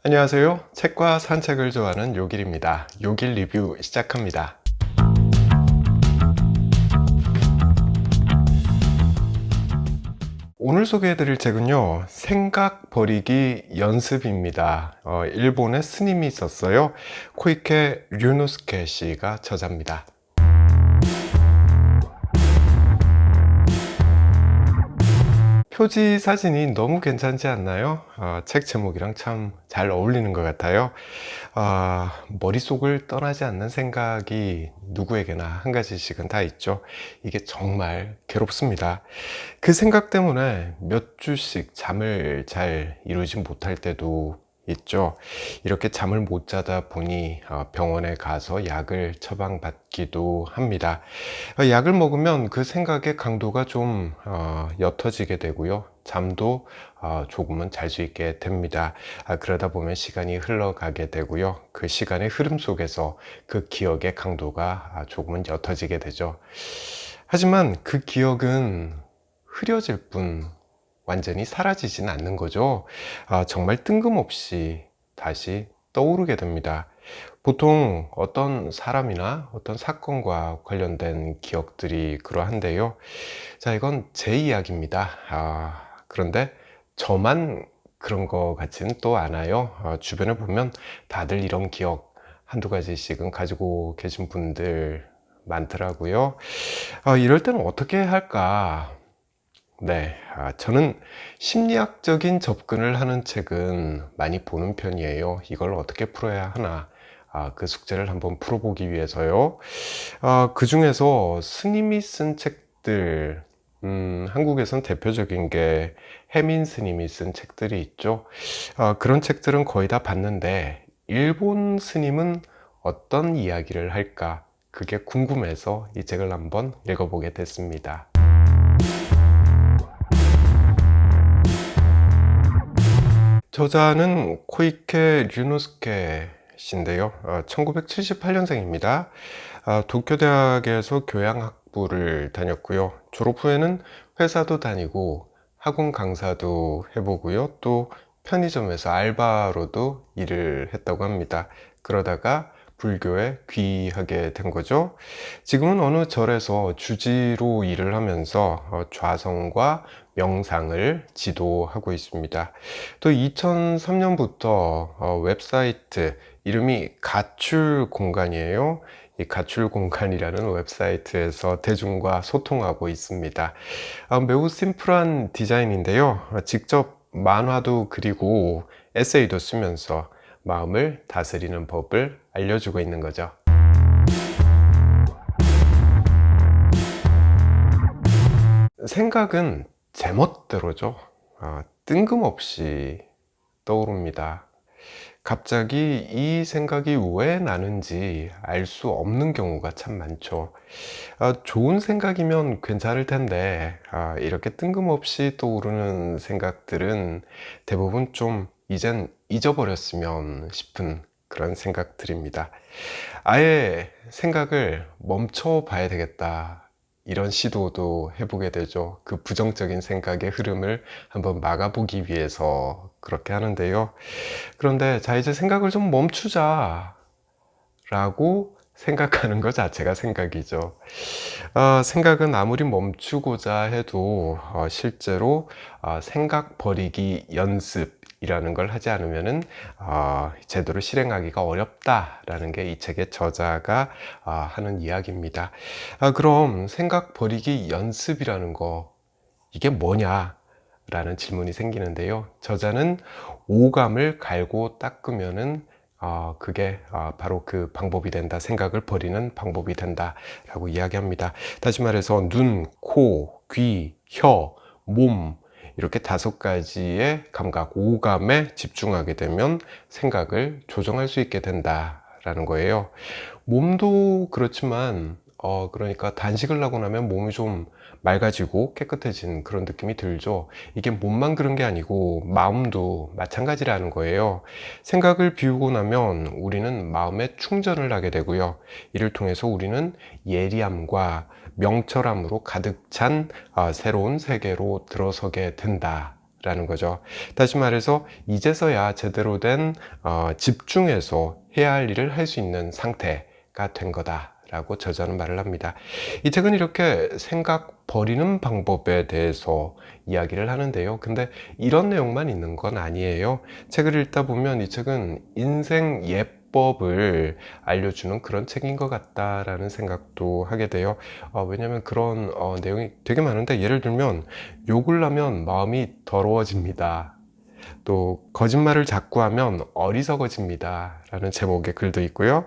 안녕하세요. 책과 산책을 좋아하는 요길입니다. 요길 리뷰 시작합니다. 오늘 소개해드릴 책은요, 생각 버리기 연습입니다. 일본의 스님이 썼어요. 코이케 류노스케 씨가 저자입니다. 표지 사진이 너무 괜찮지 않나요? 책 제목이랑 참 잘 어울리는 것 같아요. 머릿속을 떠나지 않는 생각이 누구에게나 한 가지씩은 다 있죠. 이게 정말 괴롭습니다. 그 생각 때문에 몇 주씩 잠을 잘 이루지 못할 때도 있죠. 이렇게 잠을 못 자다 보니 병원에 가서 약을 처방받기도 합니다. 약을 먹으면 그 생각의 강도가 좀 옅어지게 되고요. 잠도 조금은 잘 수 있게 됩니다. 그러다 보면 시간이 흘러가게 되고요. 그 시간의 흐름 속에서 그 기억의 강도가 조금은 옅어지게 되죠. 하지만 그 기억은 흐려질 뿐 완전히 사라지진 않는 거죠. 정말 뜬금없이 다시 떠오르게 됩니다. 보통 어떤 사람이나 어떤 사건과 관련된 기억들이 그러한데요. 자, 이건 제 이야기입니다. 그런데 저만 그런 것 같지는 또 않아요. 주변에 보면 다들 이런 기억 한두 가지씩은 가지고 계신 분들 많더라고요. 이럴 때는 어떻게 할까? 네, 저는 심리학적인 접근을 하는 책은 많이 보는 편이에요. 이걸 어떻게 풀어야 하나, 그 숙제를 한번 풀어보기 위해서요. 그 중에서 스님이 쓴 책들, 한국에선 대표적인 게 해민 스님이 쓴 책들이 있죠. 그런 책들은 거의 다 봤는데, 일본 스님은 어떤 이야기를 할까? 그게 궁금해서 이 책을 한번 읽어보게 됐습니다. 저자는 코이케 류노스케 씨인데요. 1978년생입니다. 도쿄대학에서 교양학부를 다녔고요. 졸업 후에는 회사도 다니고 학원 강사도 해보고요. 또 편의점에서 알바로도 일을 했다고 합니다. 그러다가 불교에 귀하게 된 거죠. 지금은 어느 절에서 주지로 일을 하면서 좌성과 명상을 지도하고 있습니다. 또 2003년부터 웹사이트 이름이 가출 공간이에요. 이 가출 공간이라는 웹사이트에서 대중과 소통하고 있습니다. 매우 심플한 디자인인데요. 직접 만화도 그리고 에세이도 쓰면서 마음을 다스리는 법을 알려주고 있는 거죠. 생각은 제멋대로죠. 뜬금없이 떠오릅니다. 갑자기 이 생각이 왜 나는지 알 수 없는 경우가 참 많죠. 좋은 생각이면 괜찮을 텐데, 이렇게 뜬금없이 떠오르는 생각들은 대부분 좀 이젠 잊어버렸으면 싶은 그런 생각들입니다. 아예 생각을 멈춰 봐야 되겠다. 이런 시도도 해보게 되죠. 그 부정적인 생각의 흐름을 한번 막아보기 위해서 그렇게 하는데요. 그런데 자, 이제 생각을 좀 멈추자 라고 생각하는 것 자체가 생각이죠. 생각은 아무리 멈추고자 해도 실제로 생각 버리기 연습이라는 걸 하지 않으면은 제대로 실행하기가 어렵다라는 게 이 책의 저자가 하는 이야기입니다. 그럼 생각 버리기 연습이라는 거 이게 뭐냐? 라는 질문이 생기는데요. 저자는 오감을 갈고 닦으면은 그게 바로 그 방법이 된다. 생각을 버리는 방법이 된다. 라고 이야기합니다. 다시 말해서 눈, 코, 귀, 혀, 몸 이렇게 5가지의 감각, 오감에 집중하게 되면 생각을 조정할 수 있게 된다. 라는 거예요. 몸도 그렇지만 그러니까 단식을 하고 나면 몸이 좀 맑아지고 깨끗해진 그런 느낌이 들죠. 이게 몸만 그런 게 아니고 마음도 마찬가지라는 거예요. 생각을 비우고 나면 우리는 마음에 충전을 하게 되고요. 이를 통해서 우리는 예리함과 명철함으로 가득 찬 새로운 세계로 들어서게 된다 라는 거죠. 다시 말해서 이제서야 제대로 된 집중해서 해야 할 일을 할 수 있는 상태가 된 거다 라고 저자는 말을 합니다. 이 책은 이렇게 생각 버리는 방법에 대해서 이야기를 하는데요. 근데 이런 내용만 있는 건 아니에요. 책을 읽다 보면 이 책은 인생 예법을 알려주는 그런 책인 것 같다라는 생각도 하게 돼요. 왜냐면 그런 내용이 되게 많은데, 예를 들면 욕을 하면 마음이 더러워집니다. 또 거짓말을 자꾸 하면 어리석어집니다 라는 제목의 글도 있고요.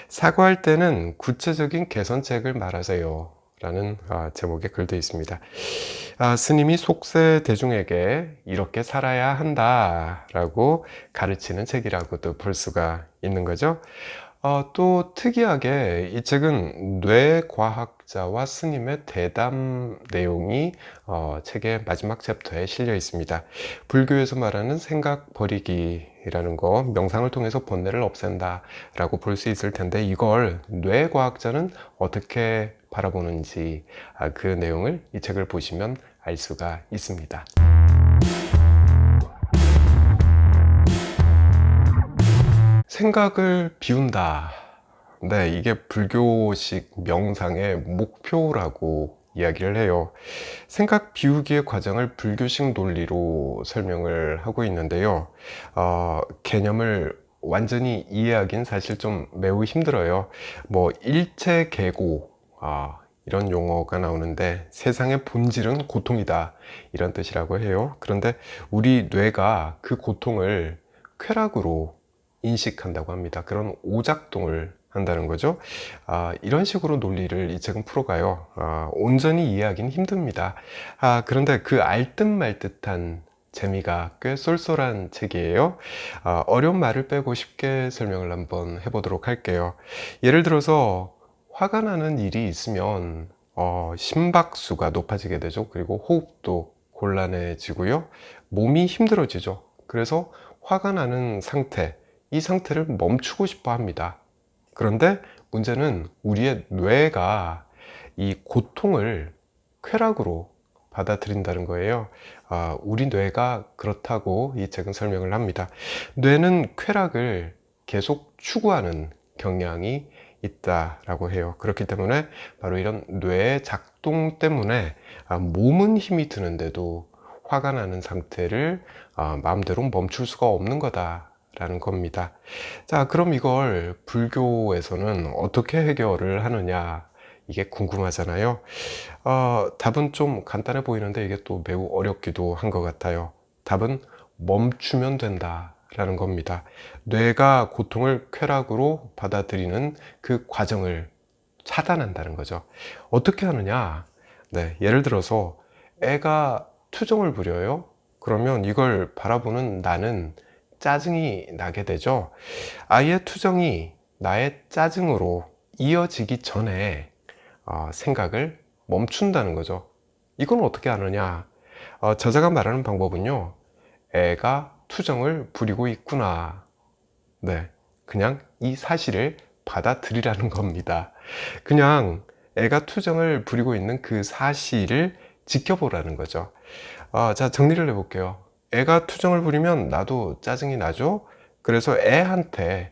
사과할 때는 구체적인 개선책을 말하세요 라는 제목의 글도 있습니다. 스님이 속세 대중에게 이렇게 살아야 한다 라고 가르치는 책이라고도 볼 수가 있는 거죠. 또 특이하게 이 책은 뇌과학자와 스님의 대담 내용이 책의 마지막 챕터에 실려 있습니다. 불교에서 말하는 생각 버리기라는 거, 명상을 통해서 번뇌를 없앤다 라고 볼 수 있을 텐데, 이걸 뇌과학자는 어떻게 바라보는지 그 내용을 이 책을 보시면 알 수가 있습니다. 생각을 비운다. 네, 이게 불교식 명상의 목표라고 이야기를 해요. 생각 비우기의 과정을 불교식 논리로 설명을 하고 있는데요. 개념을 완전히 이해하긴 사실 좀 매우 힘들어요. 뭐 일체계고 이런 용어가 나오는데, 세상의 본질은 고통이다 이런 뜻이라고 해요. 그런데 우리 뇌가 그 고통을 쾌락으로 인식한다고 합니다. 그런 오작동을 한다는 거죠. 이런 식으로 논리를 이 책은 풀어가요. 온전히 이해하기는 힘듭니다. 그런데 그 알듯 말듯한 재미가 꽤 쏠쏠한 책이에요. 어려운 말을 빼고 쉽게 설명을 한번 해보도록 할게요. 예를 들어서 화가 나는 일이 있으면 심박수가 높아지게 되죠. 그리고 호흡도 곤란해지고요. 몸이 힘들어지죠. 그래서 화가 나는 상태, 이 상태를 멈추고 싶어 합니다. 그런데 문제는 우리의 뇌가 이 고통을 쾌락으로 받아들인다는 거예요. 우리 뇌가 그렇다고 이 책은 설명을 합니다. 뇌는 쾌락을 계속 추구하는 경향이 있다라고 해요. 그렇기 때문에 바로 이런 뇌의 작동 때문에 몸은 힘이 드는데도 화가 나는 상태를 마음대로 멈출 수가 없는 거다라는 겁니다. 자, 그럼 이걸 불교에서는 어떻게 해결을 하느냐, 이게 궁금하잖아요. 답은 좀 간단해 보이는데 이게 또 매우 어렵기도 한 것 같아요. 답은 멈추면 된다 라는 겁니다. 뇌가 고통을 쾌락으로 받아들이는 그 과정을 차단한다는 거죠. 어떻게 하느냐? 네, 예를 들어서 애가 투정을 부려요. 그러면 이걸 바라보는 나는 짜증이 나게 되죠. 아이의 투정이 나의 짜증으로 이어지기 전에 생각을 멈춘다는 거죠. 이건 어떻게 하느냐? 저자가 말하는 방법은요, 애가 투정을 부리고 있구나. 네, 그냥 이 사실을 받아들이라는 겁니다. 그냥 애가 투정을 부리고 있는 그 사실을 지켜보라는 거죠. 자, 정리를 해볼게요. 애가 투정을 부리면 나도 짜증이 나죠? 그래서 애한테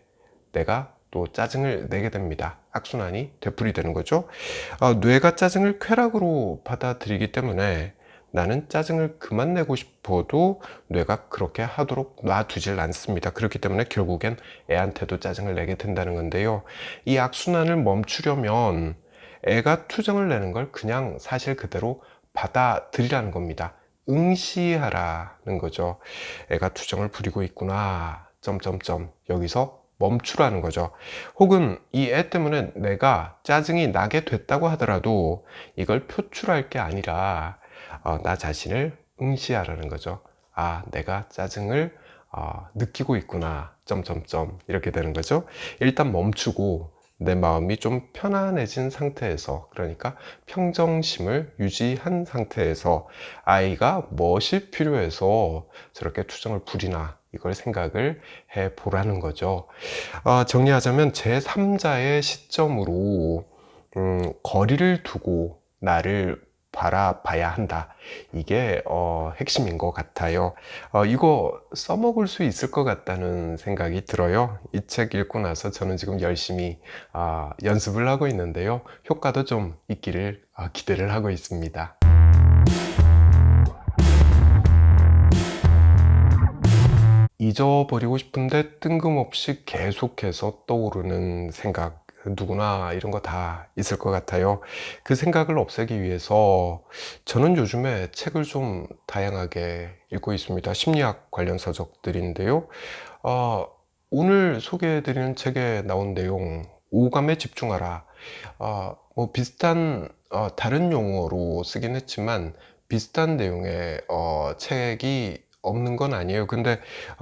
내가 또 짜증을 내게 됩니다. 악순환이 되풀이되는 거죠. 뇌가 짜증을 쾌락으로 받아들이기 때문에 나는 짜증을 그만 내고 싶어도 뇌가 그렇게 하도록 놔두질 않습니다. 그렇기 때문에 결국엔 애한테도 짜증을 내게 된다는 건데요. 이 악순환을 멈추려면 애가 투정을 내는 걸 그냥 사실 그대로 받아들이라는 겁니다. 응시하라는 거죠. 애가 투정을 부리고 있구나. 점점점. 여기서 멈추라는 거죠. 혹은 이 애 때문에 내가 짜증이 나게 됐다고 하더라도 이걸 표출할 게 아니라 나 자신을 응시하라는 거죠. 내가 짜증을 느끼고 있구나. 점점점. 이렇게 되는 거죠. 일단 멈추고 내 마음이 좀 편안해진 상태에서, 그러니까 평정심을 유지한 상태에서 아이가 무엇이 필요해서 저렇게 투정을 부리나, 이걸 생각을 해 보라는 거죠. 정리하자면 제3자의 시점으로 거리를 두고 나를 바라봐야 한다. 이게 핵심인 것 같아요. 이거 써먹을 수 있을 것 같다는 생각이 들어요. 이 책 읽고 나서 저는 지금 열심히 연습을 하고 있는데요. 효과도 좀 있기를 기대를 하고 있습니다. 잊어버리고 싶은데 뜬금없이 계속해서 떠오르는 생각, 누구나 이런 거 다 있을 것 같아요. 그 생각을 없애기 위해서 저는 요즘에 책을 좀 다양하게 읽고 있습니다. 심리학 관련 서적들인데요. 어, 오늘 소개해드리는 책에 나온 내용, 오감에 집중하라. 뭐 비슷한 다른 용어로 쓰긴 했지만 비슷한 내용의 책이 없는 건 아니에요. 근데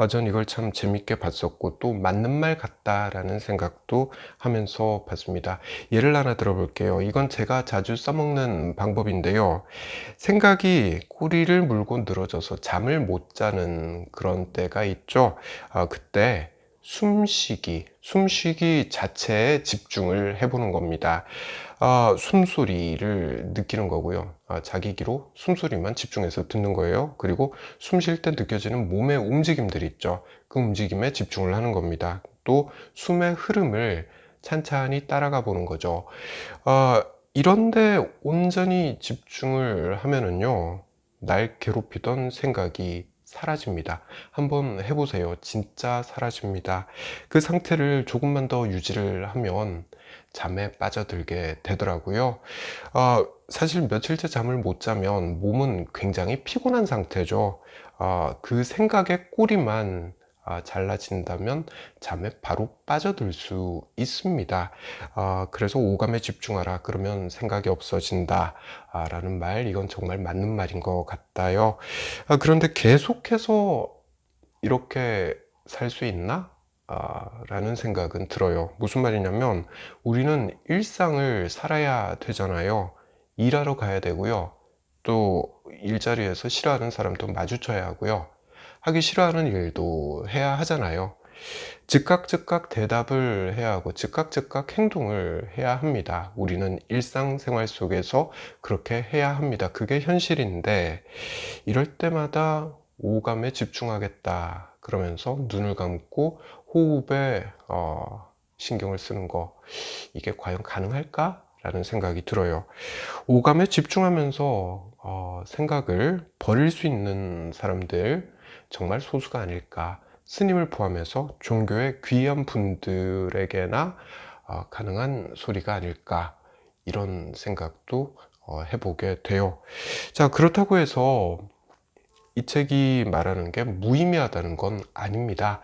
전 이걸 참 재밌게 봤었고 또 맞는 말 같다라는 생각도 하면서 봤습니다. 예를 하나 들어볼게요. 이건 제가 자주 써먹는 방법인데요. 생각이 꼬리를 물고 늘어져서 잠을 못 자는 그런 때가 있죠. 그때 숨쉬기 자체에 집중을 해보는 겁니다. 숨소리를 느끼는 거고요. 자기 귀로 숨소리만 집중해서 듣는 거예요. 그리고 숨 쉴 때 느껴지는 몸의 움직임들이 있죠. 그 움직임에 집중을 하는 겁니다. 또 숨의 흐름을 찬찬히 따라가 보는 거죠. 이런데 온전히 집중을 하면은요, 날 괴롭히던 생각이 사라집니다. 한번 해보세요. 진짜 사라집니다. 그 상태를 조금만 더 유지를 하면 잠에 빠져들게 되더라고요. 사실 며칠째 잠을 못 자면 몸은 굉장히 피곤한 상태죠. 그 생각의 꼬리만 잘라진다면 잠에 바로 빠져들 수 있습니다. 그래서 오감에 집중하라. 그러면 생각이 없어진다. 라는 말, 이건 정말 맞는 말인 것 같아요. 그런데 계속해서 이렇게 살 수 있나? 라는 생각은 들어요. 무슨 말이냐면 우리는 일상을 살아야 되잖아요. 일하러 가야 되고요. 또 일자리에서 싫어하는 사람도 마주쳐야 하고요. 하기 싫어하는 일도 해야 하잖아요. 즉각 대답을 해야 하고 즉각 행동을 해야 합니다. 우리는 일상생활 속에서 그렇게 해야 합니다. 그게 현실인데 이럴 때마다 오감에 집중하겠다 그러면서 눈을 감고 호흡에 신경을 쓰는 거, 이게 과연 가능할까? 라는 생각이 들어요. 오감에 집중하면서 생각을 버릴 수 있는 사람들 정말 소수가 아닐까. 스님을 포함해서 종교의 귀한 분들에게나 가능한 소리가 아닐까. 이런 생각도 해보게 돼요. 자, 그렇다고 해서 이 책이 말하는 게 무의미하다는 건 아닙니다.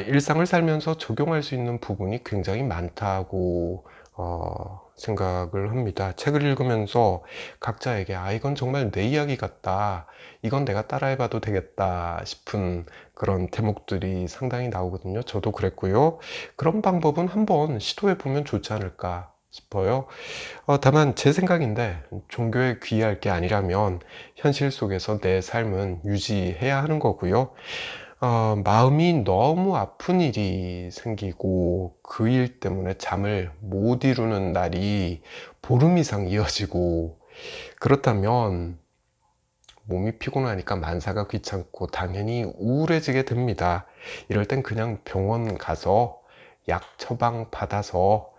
일상을 살면서 적용할 수 있는 부분이 굉장히 많다고 생각을 합니다. 책을 읽으면서 각자에게 이건 정말 내 이야기 같다. 이건 내가 따라해봐도 되겠다 싶은 그런 대목들이 상당히 나오거든요. 저도 그랬고요. 그런 방법은 한번 시도해보면 좋지 않을까 싶어요. 다만 제 생각인데 종교에 귀의할 게 아니라면 현실 속에서 내 삶은 유지해야 하는 거고요. 마음이 너무 아픈 일이 생기고 그 일 때문에 잠을 못 이루는 날이 보름 이상 이어지고 그렇다면 몸이 피곤하니까 만사가 귀찮고 당연히 우울해지게 됩니다. 이럴 땐 그냥 병원 가서 약 처방 받아서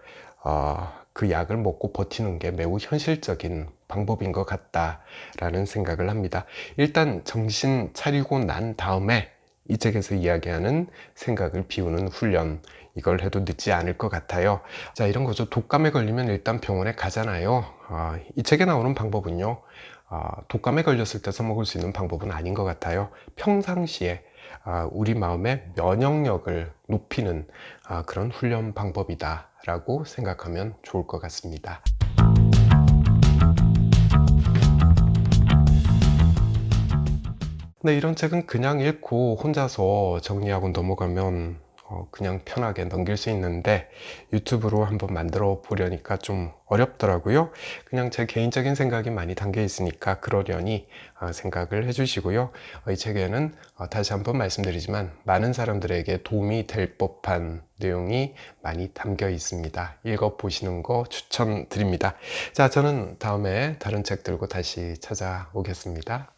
그 약을 먹고 버티는 게 매우 현실적인 방법인 것 같다라는 생각을 합니다. 일단 정신 차리고 난 다음에 이 책에서 이야기하는 생각을 비우는 훈련, 이걸 해도 늦지 않을 것 같아요. 자, 이런 거죠. 독감에 걸리면 일단 병원에 가잖아요. 이 책에 나오는 방법은요, 독감에 걸렸을 때 써먹을 수 있는 방법은 아닌 것 같아요. 평상시에 우리 마음의 면역력을 높이는 그런 훈련 방법이다 라고 생각하면 좋을 것 같습니다. 네, 이런 책은 그냥 읽고 혼자서 정리하고 넘어가면 그냥 편하게 넘길 수 있는데 유튜브로 한번 만들어 보려니까 좀 어렵더라고요. 그냥 제 개인적인 생각이 많이 담겨 있으니까 그러려니 생각을 해주시고요. 이 책에는 다시 한번 말씀드리지만 많은 사람들에게 도움이 될 법한 내용이 많이 담겨 있습니다. 읽어보시는 거 추천드립니다. 자, 저는 다음에 다른 책 들고 다시 찾아오겠습니다.